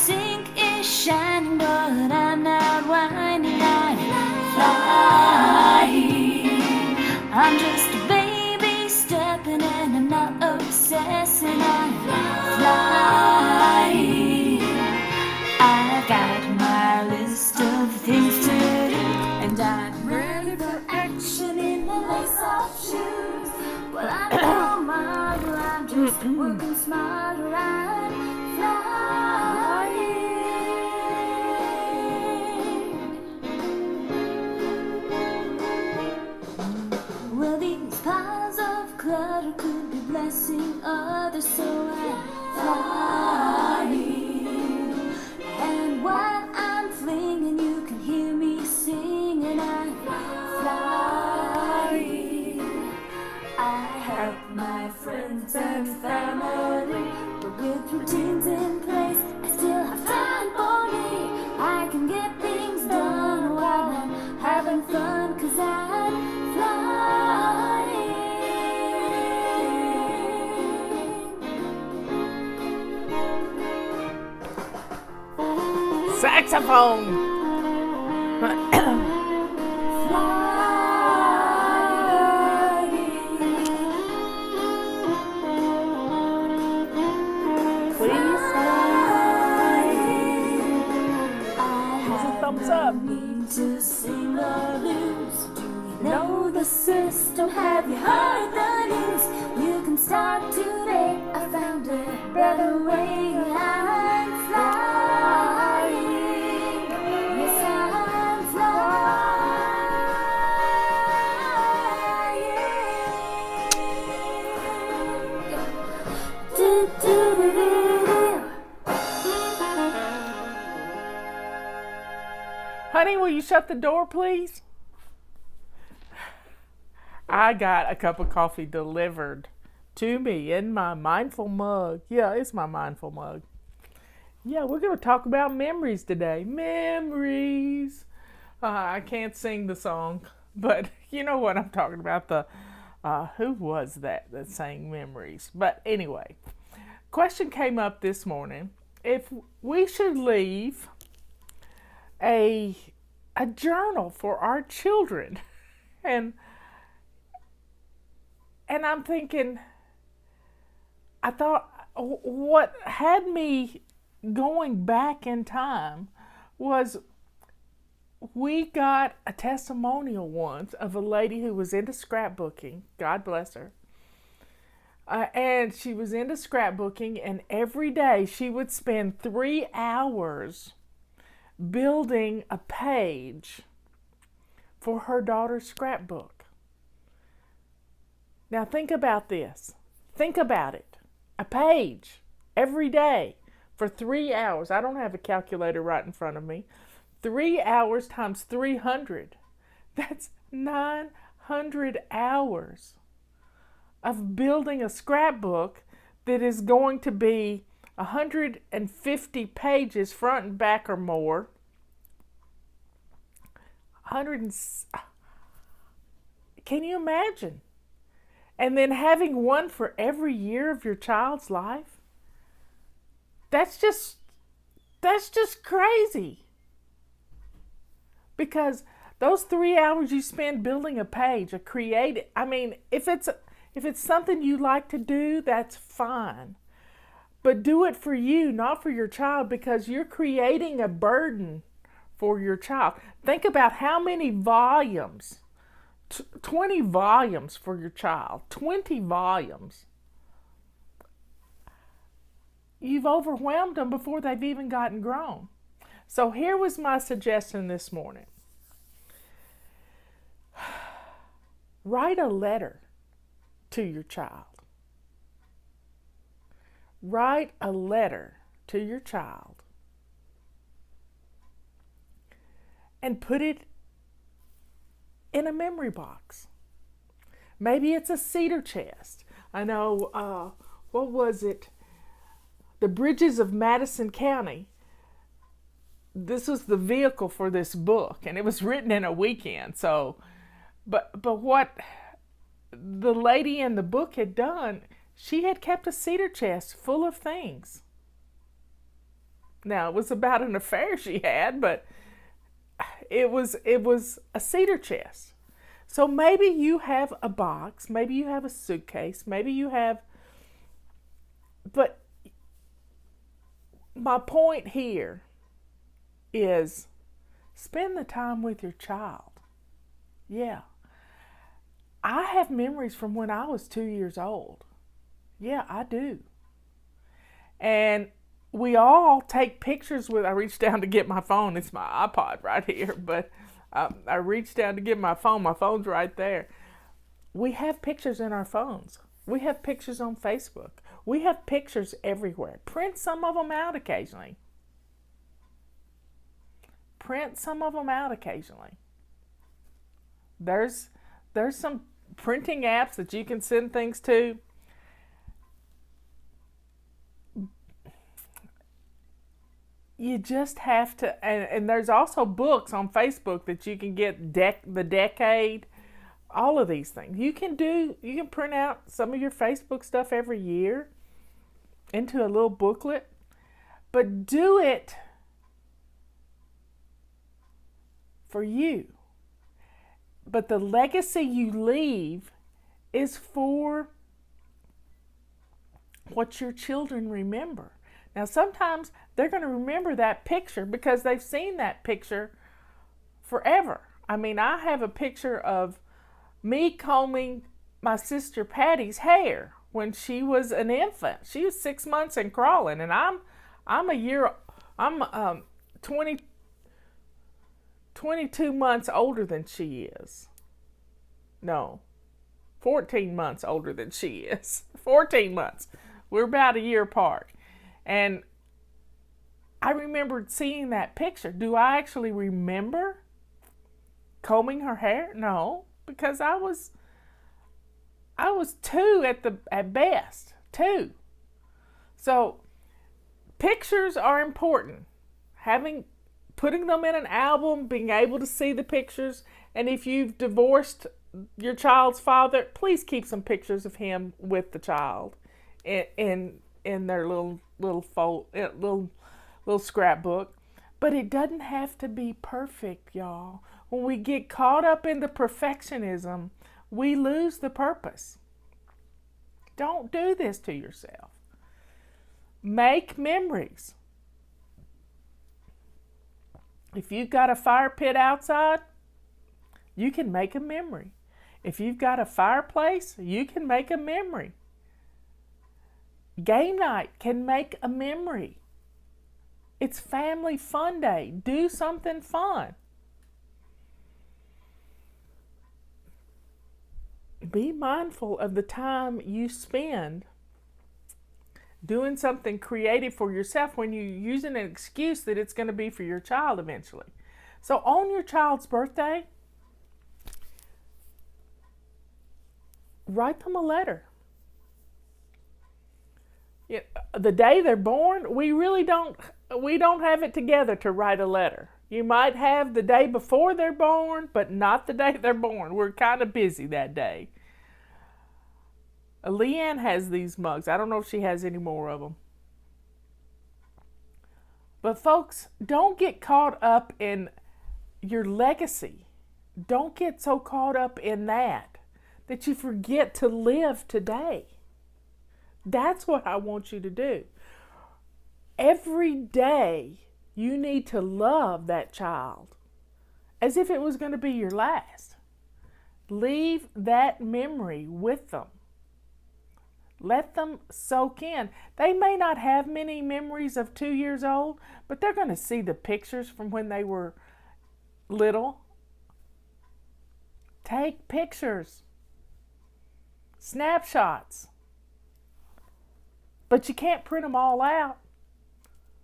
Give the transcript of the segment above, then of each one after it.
sink is shining, but I'm not whining. I'm flying. I'm just a baby stepping, and I'm not obsessing. I'm flying. I've got my list of things to do, and I'm ready for action in the lace-up shoes. Well, I'm no model, I'm just working smarter. I'm flying. Well, these piles of clutter could be blessing others, so I'm flying. And while I'm flinging, you can hear me singing. I'm flying. I help my friends and family, but with routines in place, I still have time for me. I can get things done while I'm having fun, 'cause I'm flying. Saxophone. Please. Thumbs up. Need to sing or lose. Do you know the system? Have you heard the news? You can start today. I found a better way. I'm flying. Yes, I'm flying. Do, do, do, do. Honey, will you shut the door, please? I got a cup of coffee delivered to me in my mindful mug. Yeah, it's my mindful mug. Yeah, we're going to talk about memories today. Memories. I can't sing the song, but you know what I'm talking about. Who was that sang memories? But anyway, question came up this morning. If we should leave a journal for our children, and I'm thinking, I thought what had me going back in time was we got a testimonial once of a lady who was into scrapbooking. God bless her. And she was into scrapbooking, and every day she would spend 3 hours building a page for her daughter's scrapbook. Now think about this. Think about it. A page every day for 3 hours. I don't have a calculator right in front of me. 3 hours times 300. That's 900 hours of building a scrapbook that is going to be 150 pages front and back or more. 100 can you imagine? And then having one for every year of your child's life? That's just crazy. Because those 3 hours you spend building a page, if it's something you like to do, that's fine. But do it for you, not for your child, because you're creating a burden for your child. Think about how many volumes, 20 volumes for your child, 20 volumes. You've overwhelmed them before they've even gotten grown. So here was my suggestion this morning. Write a letter to your child. Write a letter to your child and put it in a memory box. Maybe it's a cedar chest. I know, what was it? The Bridges of Madison County. This was the vehicle for this book, and it was written in a weekend. So, but what the lady in the book had done, she had kept a cedar chest full of things. Now, it was about an affair she had, but it was a cedar chest. So maybe you have a box, maybe you have a suitcase, maybe you have, but my point here is spend the time with your child. Yeah. I have memories from when I was 2 years old. Yeah, I do. And we all take pictures with, I reached down to get my phone. It's my iPod right here, but I reached down to get my phone. My phone's right there. We have pictures in our phones. We have pictures on Facebook. We have pictures everywhere. Print some of them out occasionally. Print some of them out occasionally. There's some printing apps that you can send things to. You just have to, and there's also books on Facebook that you can get, the decade, all of these things. You can print out some of your Facebook stuff every year into a little booklet, but do it for you. But the legacy you leave is for what your children remember. Now, sometimes they're going to remember that picture because they've seen that picture forever. I mean, I have a picture of me combing my sister Patty's hair when she was an infant. She was 6 months and crawling, and I'm 22 months older than she is. No, 14 months older than she is. 14 months. We're about a year apart. And I remembered seeing that picture. Do I actually remember combing her hair? No, because I was 2 at best. 2. So pictures are important. Putting them in an album, being able to see the pictures, and if you've divorced your child's father, please keep some pictures of him with the child in their little scrapbook. But it doesn't have to be perfect, y'all. When we get caught up in the perfectionism, we lose the purpose. Don't do this to yourself. Make memories. If you've got a fire pit outside, you can make a memory. If you've got a fireplace, you can make a memory. Game night can make a memory. It's family fun day. Do something fun. Be mindful of the time you spend doing something creative for yourself when you're using an excuse that it's going to be for your child eventually. So on your child's birthday, write them a letter. The day they're born, we don't have it together to write a letter. You might have the day before they're born, but not the day they're born. We're kind of busy that day. Leanne has these mugs. I don't know if she has any more of them. But folks, don't get caught up in your legacy. Don't get so caught up in that you forget to live today. That's what I want you to do. Every day, you need to love that child as if it was going to be your last. Leave that memory with them. Let them soak in. They may not have many memories of 2 years old, but they're going to see the pictures from when they were little. Take pictures. Snapshots. But you can't print them all out.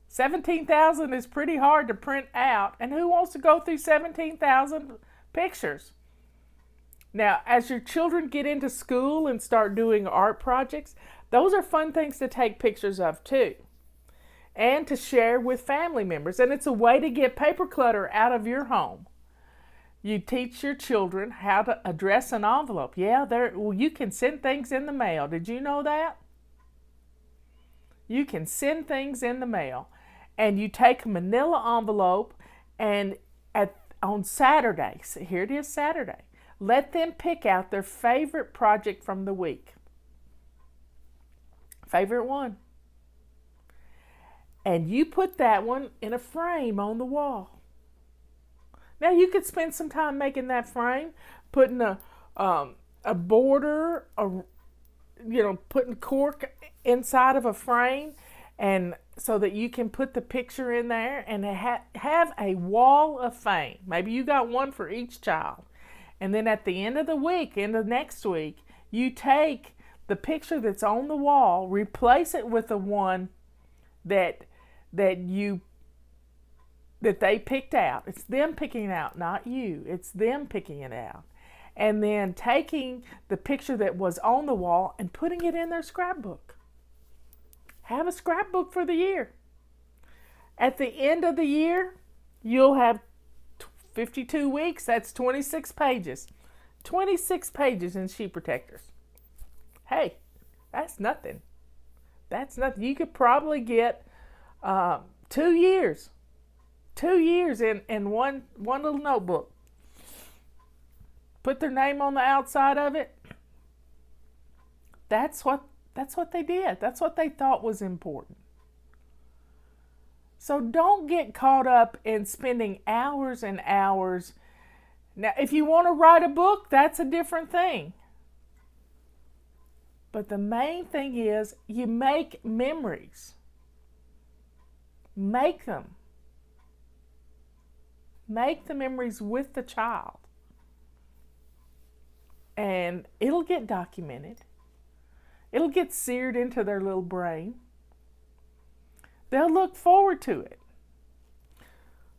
17,000 is pretty hard to print out. And who wants to go through 17,000 pictures? Now, as your children get into school and start doing art projects, those are fun things to take pictures of too. And to share with family members. And it's a way to get paper clutter out of your home. You teach your children how to address an envelope. Yeah, you can send things in the mail. Did you know that? You can send things in the mail. And you take a manila envelope, and on Saturdays, here it is Saturday, let them pick out their favorite project from the week. Favorite one. And you put that one in a frame on the wall. Now you could spend some time making that frame, putting a border, putting cork inside of a frame, and so that you can put the picture in there and have a wall of fame. Maybe you got one for each child. And then at the end of the week, next week, you take the picture that's on the wall, replace it with the one that they picked out. It's them picking it out, not you. It's them picking it out. And then taking the picture that was on the wall and putting it in their scrapbook. Have a scrapbook for the year. At the end of the year, you'll have 52 weeks. That's 26 pages. 26 pages in sheet protectors. Hey, that's nothing. That's nothing. You could probably get 2 years. 2 years in one little notebook. Put their name on the outside of it. That's what they did. That's what they thought was important. So don't get caught up in spending hours and hours. Now, if you want to write a book, that's a different thing. But the main thing is you make memories. Make them. Make the memories with the child. And it'll get documented. It'll get seared into their little brain. They'll look forward to it.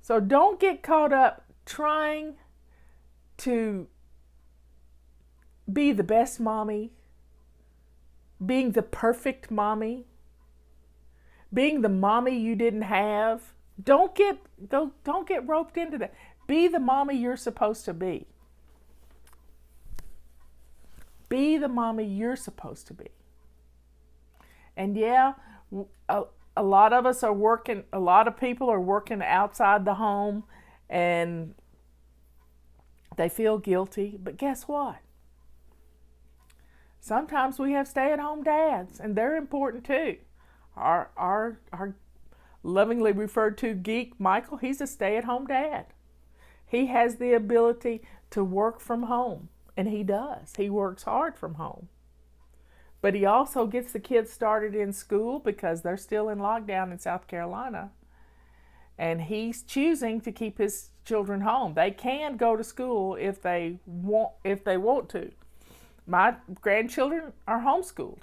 So don't get caught up trying to be the best mommy, being the perfect mommy, being the mommy you didn't have. Don't get roped into that. Be the mommy you're supposed to be. Be the mommy you're supposed to be. And yeah, a lot of us are working, a lot of people are working outside the home and they feel guilty. But guess what? Sometimes we have stay-at-home dads, and they're important too. Our lovingly referred to geek, Michael, he's a stay-at-home dad. He has the ability to work from home, and he does. He works hard from home. But he also gets the kids started in school because they're still in lockdown in South Carolina. And he's choosing to keep his children home. They can go to school if they want to. My grandchildren are homeschooled.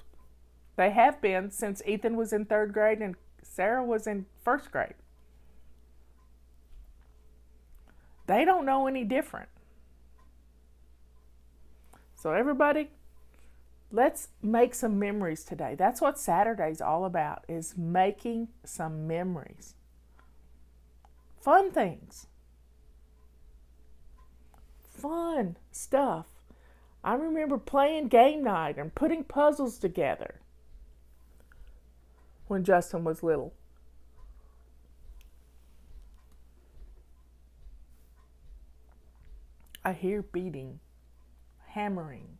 They have been since Ethan was in 3rd grade and Sarah was in 1st grade. They don't know any different. So everybody, let's make some memories today. That's what Saturday's all about, is making some memories. Fun things. Fun stuff. I remember playing game night and putting puzzles together when Justin was little. I hear beating, hammering.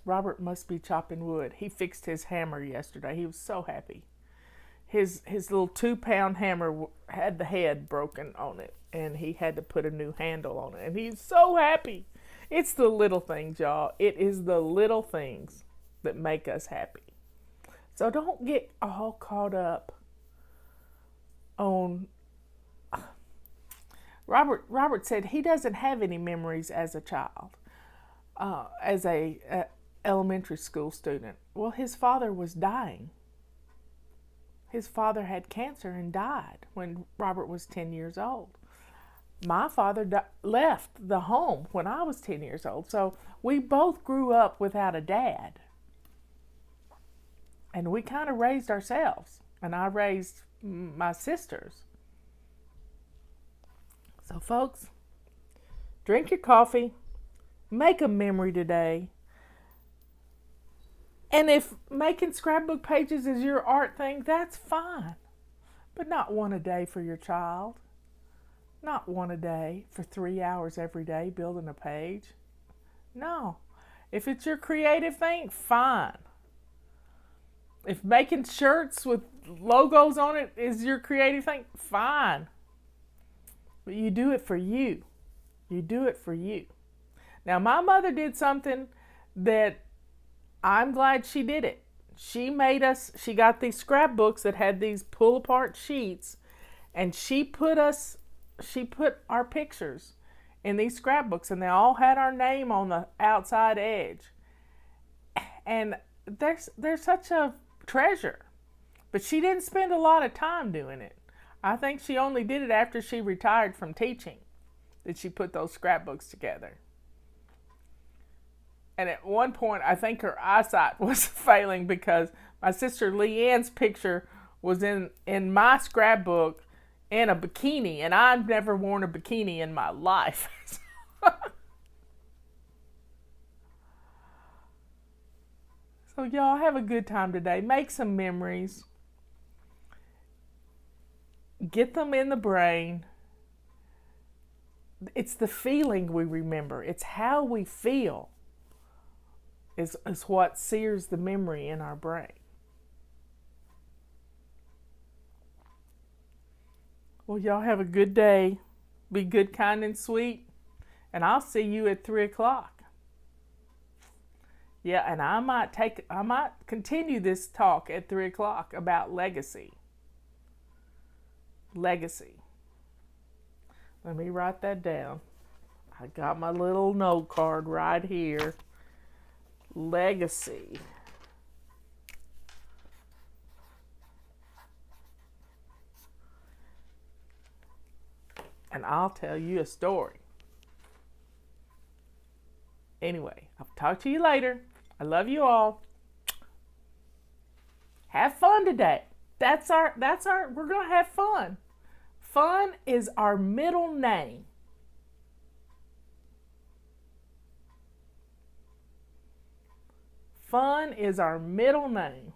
Robert must be chopping wood. He fixed his hammer yesterday. He was so happy. His little 2-pound hammer had the head broken on it, and he had to put a new handle on it. And he's so happy. It's the little things, y'all. It is the little things that make us happy. So don't get all caught up on... Robert said he doesn't have any memories as a child, as a elementary school student. Well, his father was dying. His father had cancer and died when Robert was 10 years old. My father left the home when I was 10 years old. So we both grew up without a dad. And we kind of raised ourselves. And I raised my sisters. So folks, drink your coffee. Make a memory today. And if making scrapbook pages is your art thing, that's fine. but not one a day for your child. Not one a day for 3 hours every day building a page. No. If it's your creative thing, fine. If making shirts with logos on it is your creative thing, fine. But you do it for you. You do it for you. Now, my mother did something that I'm glad she did it. She got these scrapbooks that had these pull apart sheets, and she put our pictures in these scrapbooks, and they all had our name on the outside edge. And they're such a treasure. But she didn't spend a lot of time doing it. I think she only did it after she retired from teaching, that she put those scrapbooks together. And at one point, I think her eyesight was failing because my sister Leanne's picture was in my scrapbook in a bikini, and I've never worn a bikini in my life. So y'all have a good time today. Make some memories. Get them in the brain. It's the feeling we remember. It's how we feel is what sears the memory in our brain. Well, y'all have a good day. Be good, kind, and sweet. And I'll see you at 3 o'clock. Yeah, and I might continue this talk at 3 o'clock about legacy. Legacy. Let me write that down. I got my little note card right here. Legacy. And I'll tell you a story. Anyway, I'll talk to you later. I love you all. Have fun today. We're going to have fun. Fun is our middle name. Fun is our middle name.